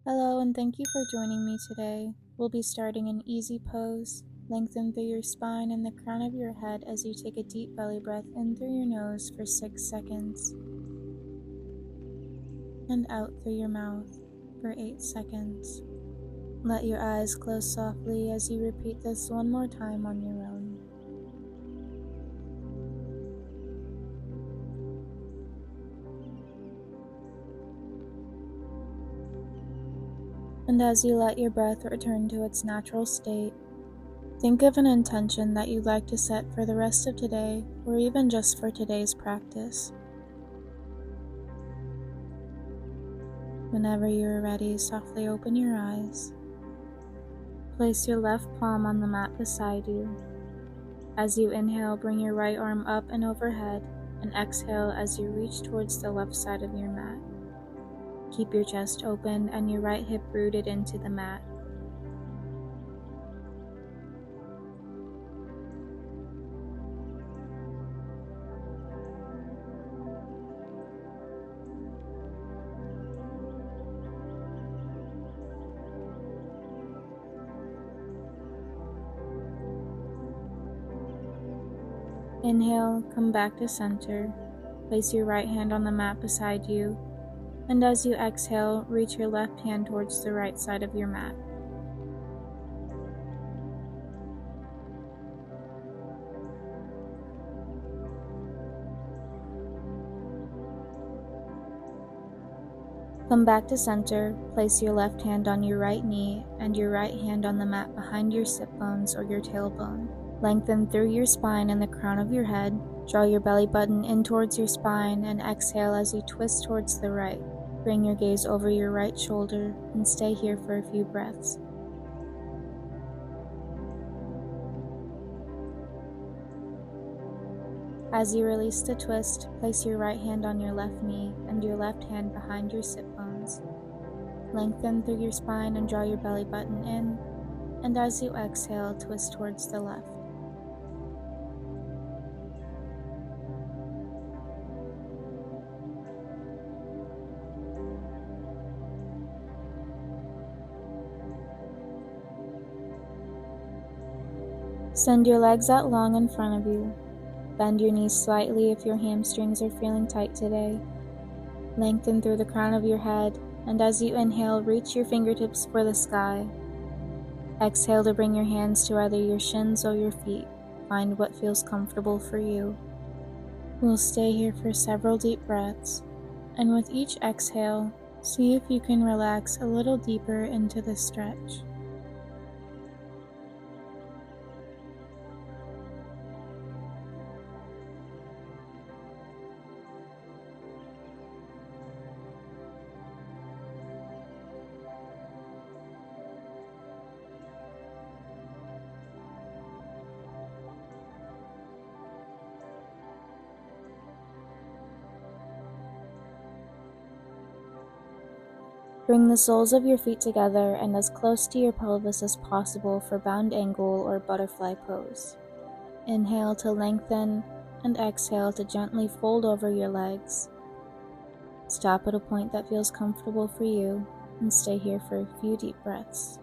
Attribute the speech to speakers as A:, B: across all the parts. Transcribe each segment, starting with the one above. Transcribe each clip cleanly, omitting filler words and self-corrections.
A: Hello, and thank you for joining me today. We'll be starting an easy pose. Lengthen through your spine and the crown of your head as you take a deep belly breath in through your nose for 6 seconds and out through your mouth for 8 seconds. Let your eyes close softly as you repeat this one more time on your own. And as you let your breath return to its natural state, think of an intention that you'd like to set for the rest of today, or even just for today's practice. Whenever you are ready, softly open your eyes. Place your left palm on the mat beside you. As you inhale, bring your right arm up and overhead, and exhale as you reach towards the left side of your mat. Keep your chest open and your right hip rooted into the mat. Inhale, come back to center. Place your right hand on the mat beside you, and as you exhale, reach your left hand towards the right side of your mat. Come back to center, place your left hand on your right knee and your right hand on the mat behind your sit bones or your tailbone. Lengthen through your spine and the crown of your head. Draw your belly button in towards your spine and exhale as you twist towards the right. Bring your gaze over your right shoulder and stay here for a few breaths. As you release the twist, place your right hand on your left knee and your left hand behind your sit bones. Lengthen through your spine and draw your belly button in, and as you exhale, twist towards the left. Send your legs out long in front of you. Bend your knees slightly if your hamstrings are feeling tight today. Lengthen through the crown of your head, and as you inhale, reach your fingertips for the sky. Exhale to bring your hands to either your shins or your feet. Find what feels comfortable for you. We'll stay here for several deep breaths, and with each exhale, see if you can relax a little deeper into the stretch. Bring the soles of your feet together and as close to your pelvis as possible for bound angle or butterfly pose. Inhale to lengthen and exhale to gently fold over your legs. Stop at a point that feels comfortable for you and stay here for a few deep breaths.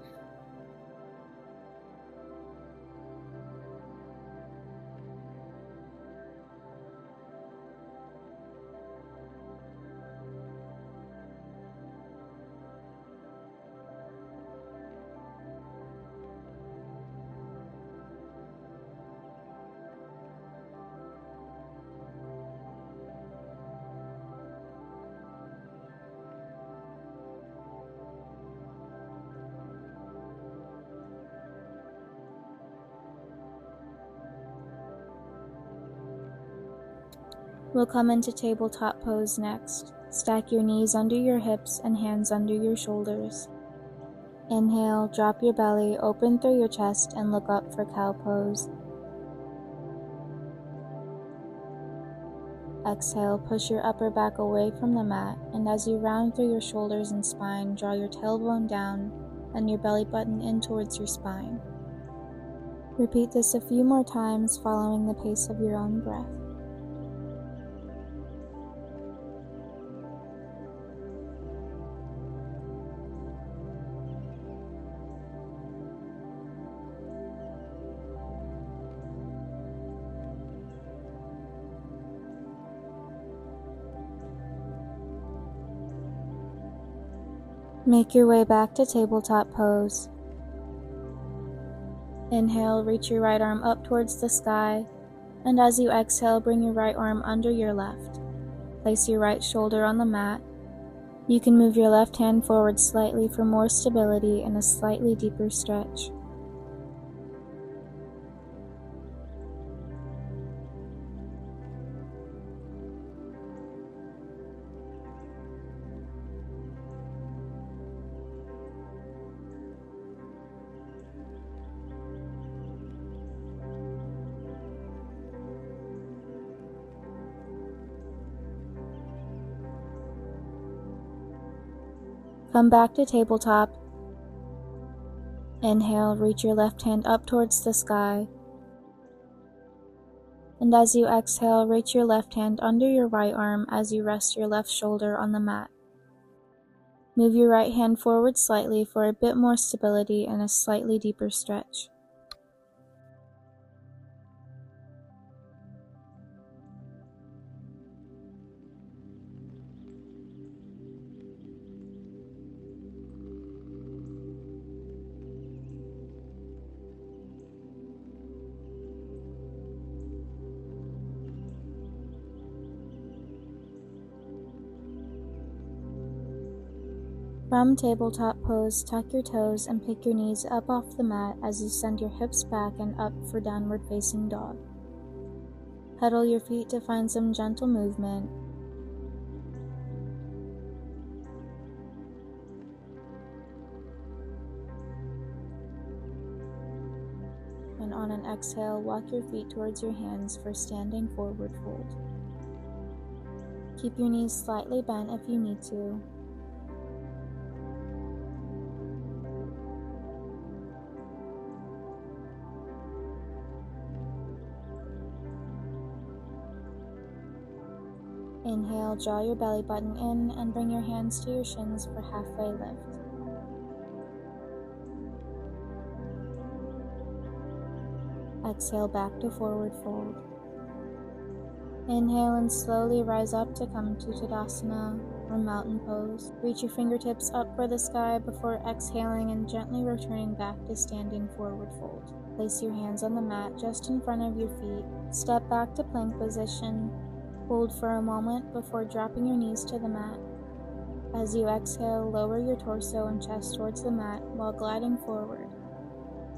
A: We'll come into tabletop pose next. Stack your knees under your hips and hands under your shoulders. Inhale, drop your belly, open through your chest, and look up for cow pose. Exhale, push your upper back away from the mat, and as you round through your shoulders and spine, draw your tailbone down and your belly button in towards your spine. Repeat this a few more times, following the pace of your own breath. Make your way back to tabletop pose. Inhale, reach your right arm up towards the sky, and as you exhale, bring your right arm under your left. Place your right shoulder on the mat. You can move your left hand forward slightly for more stability and a slightly deeper stretch. Come back to tabletop. Inhale, reach your left hand up towards the sky. And as you exhale, reach your left hand under your right arm as you rest your left shoulder on the mat. Move your right hand forward slightly for a bit more stability and a slightly deeper stretch. From tabletop pose, tuck your toes and pick your knees up off the mat as you send your hips back and up for downward facing dog. Pedal your feet to find some gentle movement. And on an exhale, walk your feet towards your hands for standing forward fold. Keep your knees slightly bent if you need to. Inhale, draw your belly button in and bring your hands to your shins for halfway lift. Exhale back to forward fold. Inhale and slowly rise up to come to Tadasana or mountain pose. Reach your fingertips up for the sky before exhaling and gently returning back to standing forward fold. Place your hands on the mat just in front of your feet. Step back to plank position. Hold for a moment before dropping your knees to the mat. As you exhale, lower your torso and chest towards the mat while gliding forward.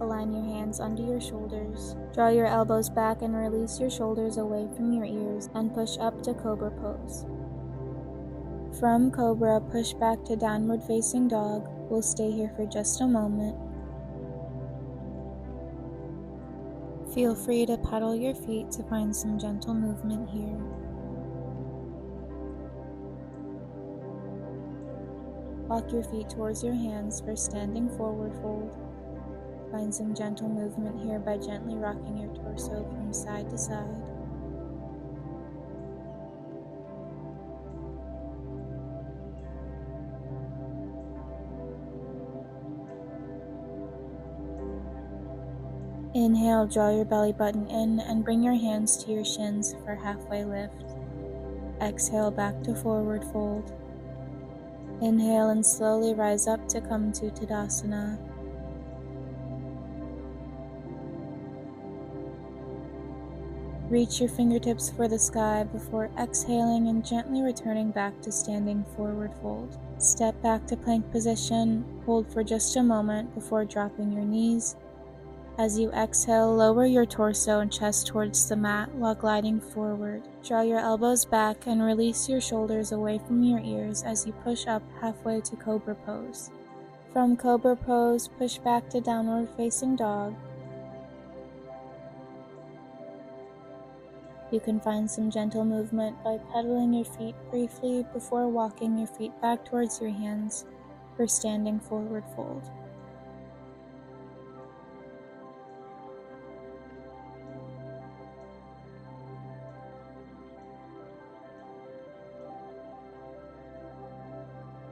A: Align your hands under your shoulders. Draw your elbows back and release your shoulders away from your ears and push up to Cobra pose. From Cobra, push back to downward facing dog. We'll stay here for just a moment. Feel free to pedal your feet to find some gentle movement here. Walk your feet towards your hands for standing forward fold. Find some gentle movement here by gently rocking your torso from side to side. Inhale, draw your belly button in and bring your hands to your shins for halfway lift. Exhale back to forward fold. Inhale and slowly rise up to come to Tadasana. Reach your fingertips for the sky before exhaling and gently returning back to standing forward fold. Step back to plank position, hold for just a moment before dropping your knees. As you exhale, lower your torso and chest towards the mat while gliding forward. Draw your elbows back and release your shoulders away from your ears as you push up halfway to Cobra pose. From Cobra pose, push back to downward facing dog. You can find some gentle movement by pedaling your feet briefly before walking your feet back towards your hands for standing forward fold.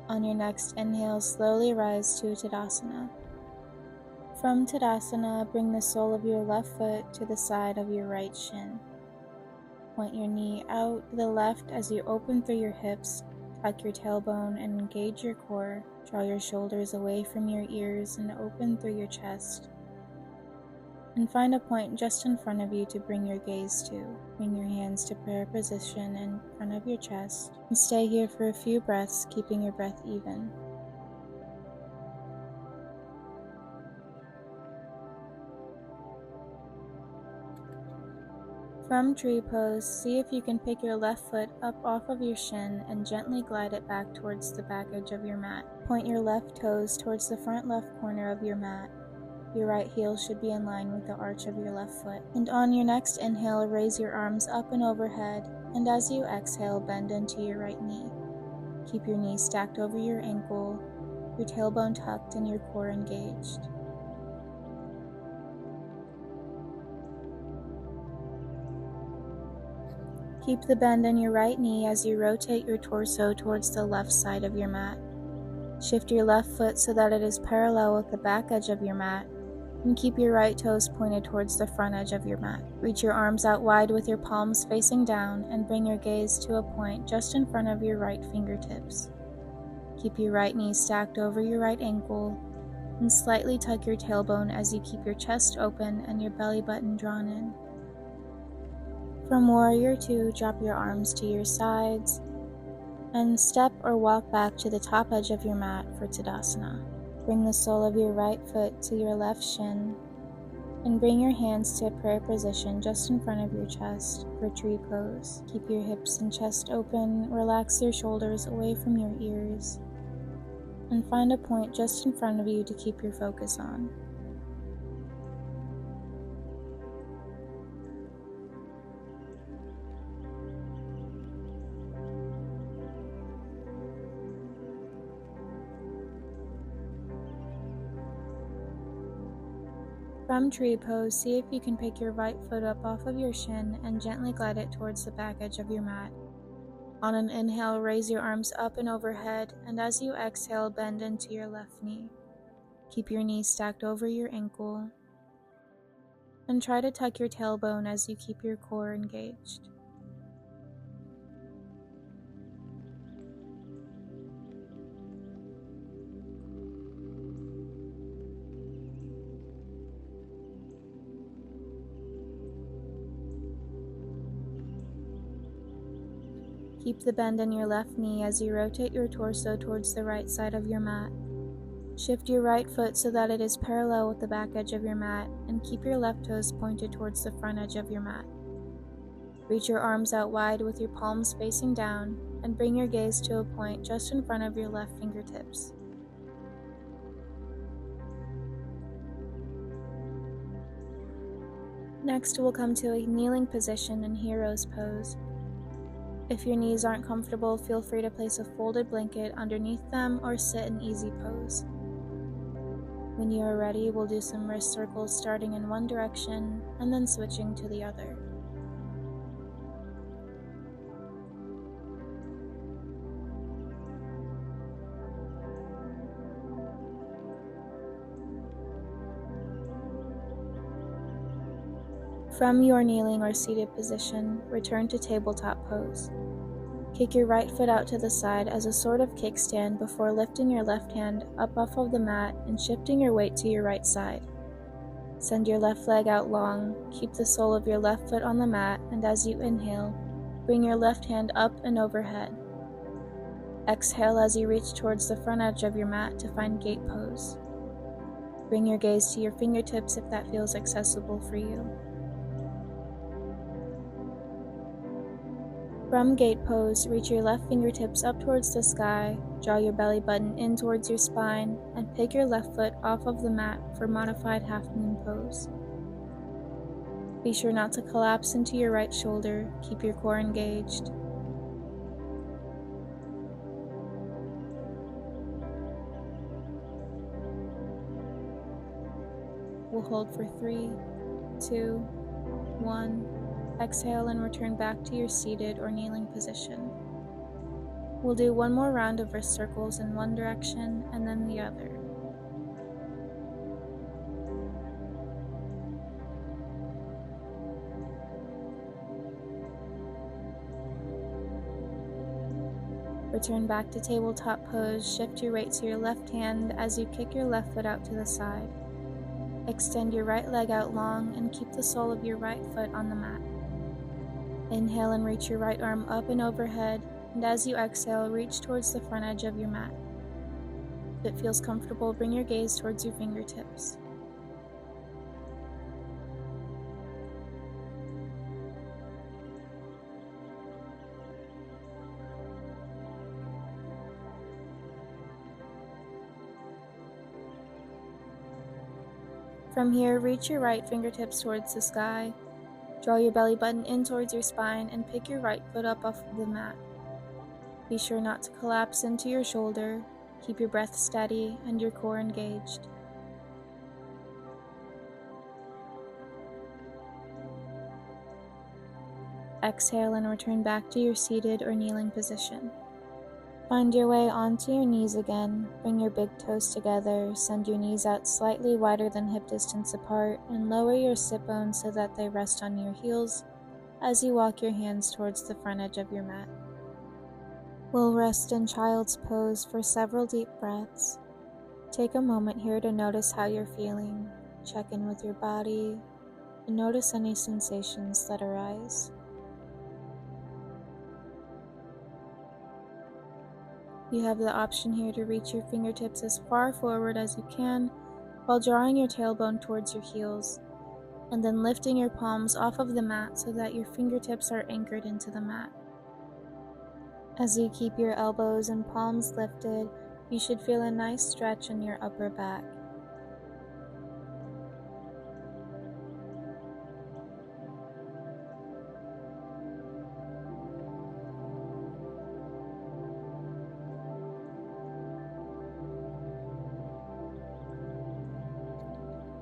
A: On your next inhale, slowly rise to Tadasana. From Tadasana, bring the sole of your left foot to the side of your right shin. Point your knee out to the left as you open through your hips, Tuck your tailbone and engage your core. Draw your shoulders away from your ears and open through your chest. And find a point just in front of you to bring your gaze to. Bring your hands to prayer position in front of your chest. And stay here for a few breaths, keeping your breath even. From tree pose, see if you can pick your left foot up off of your shin and gently glide it back towards the back edge of your mat. Point your left toes towards the front left corner of your mat. Your right heel should be in line with the arch of your left foot. And on your next inhale, raise your arms up and overhead, and as you exhale, bend into your right knee. Keep your knee stacked over your ankle, your tailbone tucked and your core engaged. Keep the bend in your right knee as you rotate your torso towards the left side of your mat. Shift your left foot so that it is parallel with the back edge of your mat, and keep your right toes pointed towards the front edge of your mat. Reach your arms out wide with your palms facing down and bring your gaze to a point just in front of your right fingertips. Keep your right knee stacked over your right ankle and slightly tuck your tailbone as you keep your chest open and your belly button drawn in. From Warrior 2, drop your arms to your sides and step or walk back to the top edge of your mat for Tadasana. Bring the sole of your right foot to your left shin and bring your hands to a prayer position just in front of your chest for tree pose. Keep your hips and chest open, relax your shoulders away from your ears, and find a point just in front of you to keep your focus on. From tree pose, see if you can pick your right foot up off of your shin and gently glide it towards the back edge of your mat. On an inhale, raise your arms up and overhead, and as you exhale, bend into your left knee. Keep your knee stacked over your ankle, and try to tuck your tailbone as you keep your core engaged. Keep the bend in your left knee as you rotate your torso towards the right side of your mat. Shift your right foot so that it is parallel with the back edge of your mat, and keep your left toes pointed towards the front edge of your mat. Reach your arms out wide with your palms facing down, and bring your gaze to a point just in front of your left fingertips. Next, we'll come to a kneeling position in Hero's Pose. If your knees aren't comfortable, feel free to place a folded blanket underneath them or sit in easy pose. When you are ready, we'll do some wrist circles starting in one direction and then switching to the other. From your kneeling or seated position, return to tabletop pose. Kick your right foot out to the side as a sort of kickstand before lifting your left hand up off of the mat and shifting your weight to your right side. Send your left leg out long, keep the sole of your left foot on the mat, and as you inhale, bring your left hand up and overhead. Exhale as you reach towards the front edge of your mat to find gate pose. Bring your gaze to your fingertips if that feels accessible for you. From gate pose, reach your left fingertips up towards the sky, draw your belly button in towards your spine, and pick your left foot off of the mat for modified half moon pose. Be sure not to collapse into your right shoulder, keep your core engaged. We'll hold for 3, 2, 1. Exhale and return back to your seated or kneeling position. We'll do one more round of wrist circles in one direction and then the other. Return back to tabletop pose, shift your weight to your left hand as you kick your left foot out to the side. Extend your right leg out long and keep the sole of your right foot on the mat. Inhale and reach your right arm up and overhead, and as you exhale, reach towards the front edge of your mat. If it feels comfortable, bring your gaze towards your fingertips. From here, reach your right fingertips towards the sky. Draw your belly button in towards your spine and pick your right foot up off of the mat. Be sure not to collapse into your shoulder. Keep your breath steady and your core engaged. Exhale and return back to your seated or kneeling position. Find your way onto your knees again. Bring your big toes together, send your knees out slightly wider than hip distance apart, and lower your sit bones so that they rest on your heels as you walk your hands towards the front edge of your mat. We'll rest in child's pose for several deep breaths. Take a moment here to notice how you're feeling. Check in with your body and notice any sensations that arise. You have the option here to reach your fingertips as far forward as you can while drawing your tailbone towards your heels, and then lifting your palms off of the mat so that your fingertips are anchored into the mat. As you keep your elbows and palms lifted, you should feel a nice stretch in your upper back.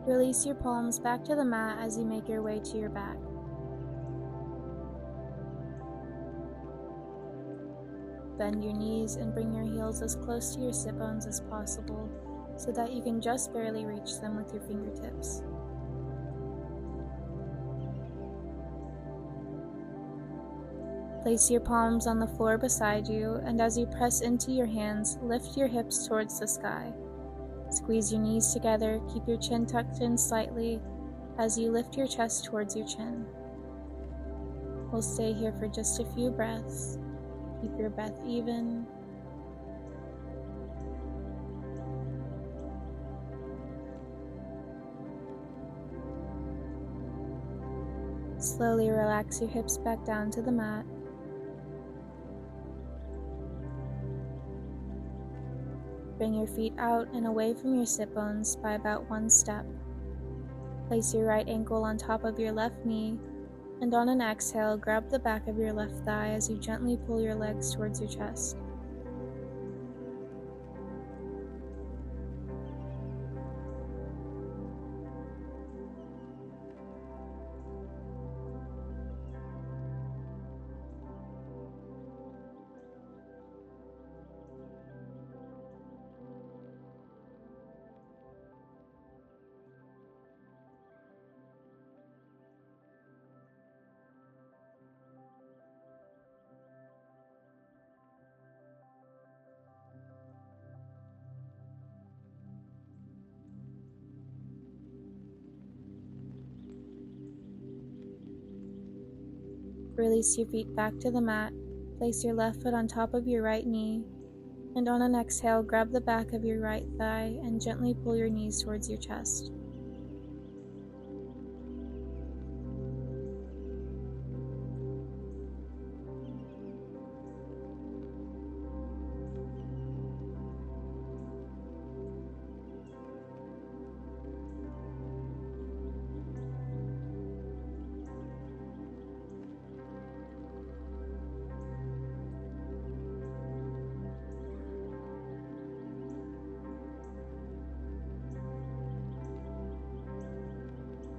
A: Release your palms back to the mat as you make your way to your back. Bend your knees and bring your heels as close to your sit bones as possible so that you can just barely reach them with your fingertips. Place your palms on the floor beside you, and as you press into your hands, lift your hips towards the sky. Squeeze your knees together, keep your chin tucked in slightly as you lift your chest towards your chin. We'll stay here for just a few breaths. Keep your breath even. Slowly relax your hips back down to the mat. Bring your feet out and away from your sit bones by about 1 step. Place your right ankle on top of your left knee, and on an exhale, grab the back of your left thigh as you gently pull your legs towards your chest. Release your feet back to the mat. Place your left foot on top of your right knee, and on an exhale, grab the back of your right thigh and gently pull your knees towards your chest.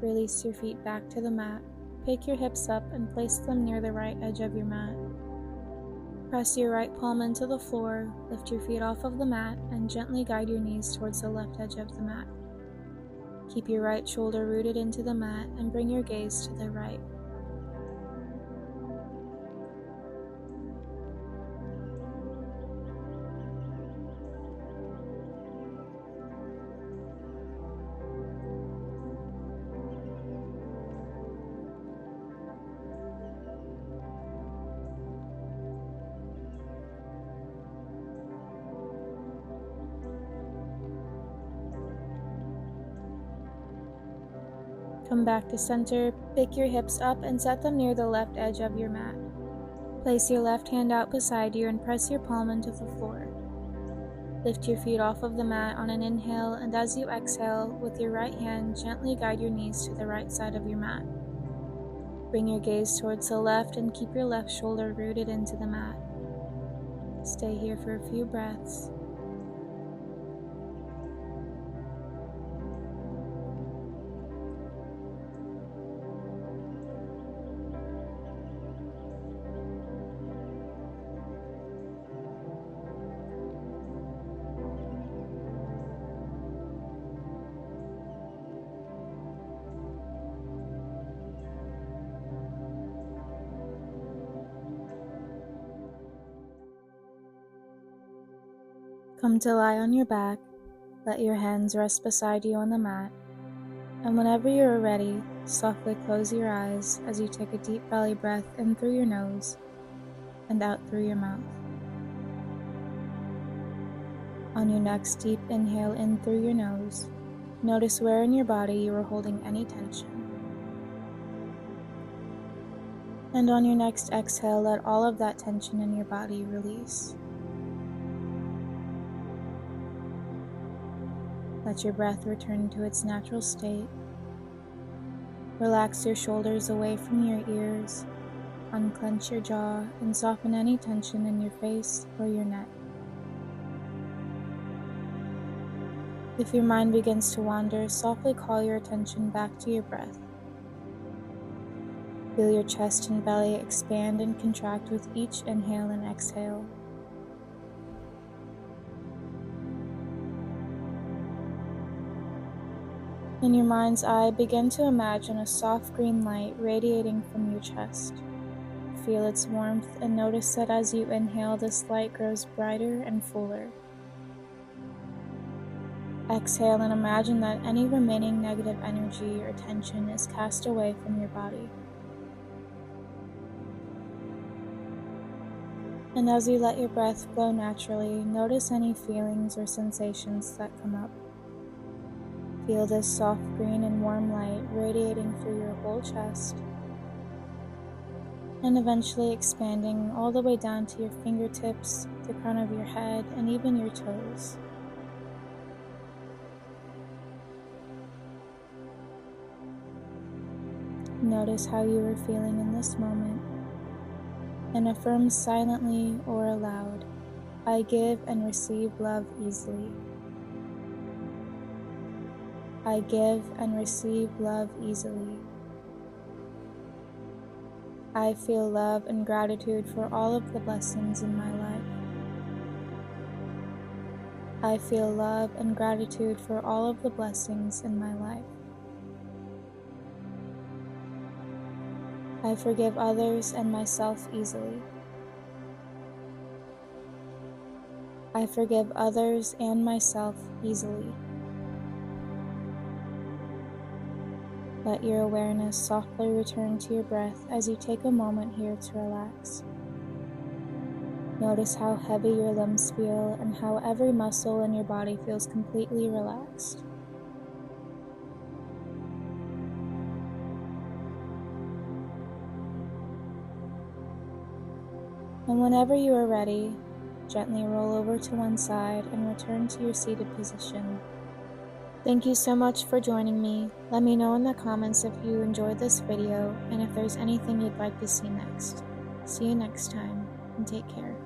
A: Release your feet back to the mat. Pick your hips up and place them near the right edge of your mat. Press your right palm into the floor, lift your feet off of the mat, and gently guide your knees towards the left edge of the mat. Keep your right shoulder rooted into the mat and bring your gaze to the right. Come back to center, pick your hips up and set them near the left edge of your mat. Place your left hand out beside you and press your palm into the floor. Lift your feet off of the mat on an inhale, and as you exhale, with your right hand, gently guide your knees to the right side of your mat. Bring your gaze towards the left and keep your left shoulder rooted into the mat. Stay here for a few breaths. Come to lie on your back, let your hands rest beside you on the mat, and whenever you are ready, softly close your eyes as you take a deep belly breath in through your nose and out through your mouth. On your next deep inhale in through your nose, notice where in your body you are holding any tension. And on your next exhale, let all of that tension in your body release. Let your breath return to its natural state. Relax your shoulders away from your ears, unclench your jaw, and soften any tension in your face or your neck. If your mind begins to wander, softly call your attention back to your breath. Feel your chest and belly expand and contract with each inhale and exhale. In your mind's eye, begin to imagine a soft green light radiating from your chest. Feel its warmth and notice that as you inhale, this light grows brighter and fuller. Exhale and imagine that any remaining negative energy or tension is cast away from your body. And as you let your breath flow naturally, notice any feelings or sensations that come up. Feel this soft green and warm light radiating through your whole chest, and eventually expanding all the way down to your fingertips, the crown of your head, and even your toes. Notice how you are feeling in this moment, and affirm silently or aloud, I give and receive love easily. I give and receive love easily. I feel love and gratitude for all of the blessings in my life. I feel love and gratitude for all of the blessings in my life. I forgive others and myself easily. I forgive others and myself easily. Let your awareness softly return to your breath as you take a moment here to relax. Notice how heavy your limbs feel and how every muscle in your body feels completely relaxed. And whenever you are ready, gently roll over to one side and return to your seated position. Thank you so much for joining me. Let me know in the comments if you enjoyed this video and if there's anything you'd like to see next. See you next time, and take care.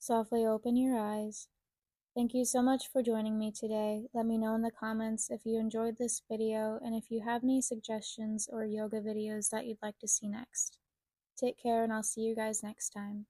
A: Softly open your eyes. Thank you so much for joining me today. Let me know in the comments if you enjoyed this video and if you have any suggestions or yoga videos that you'd like to see next. Take care, and I'll see you guys next time.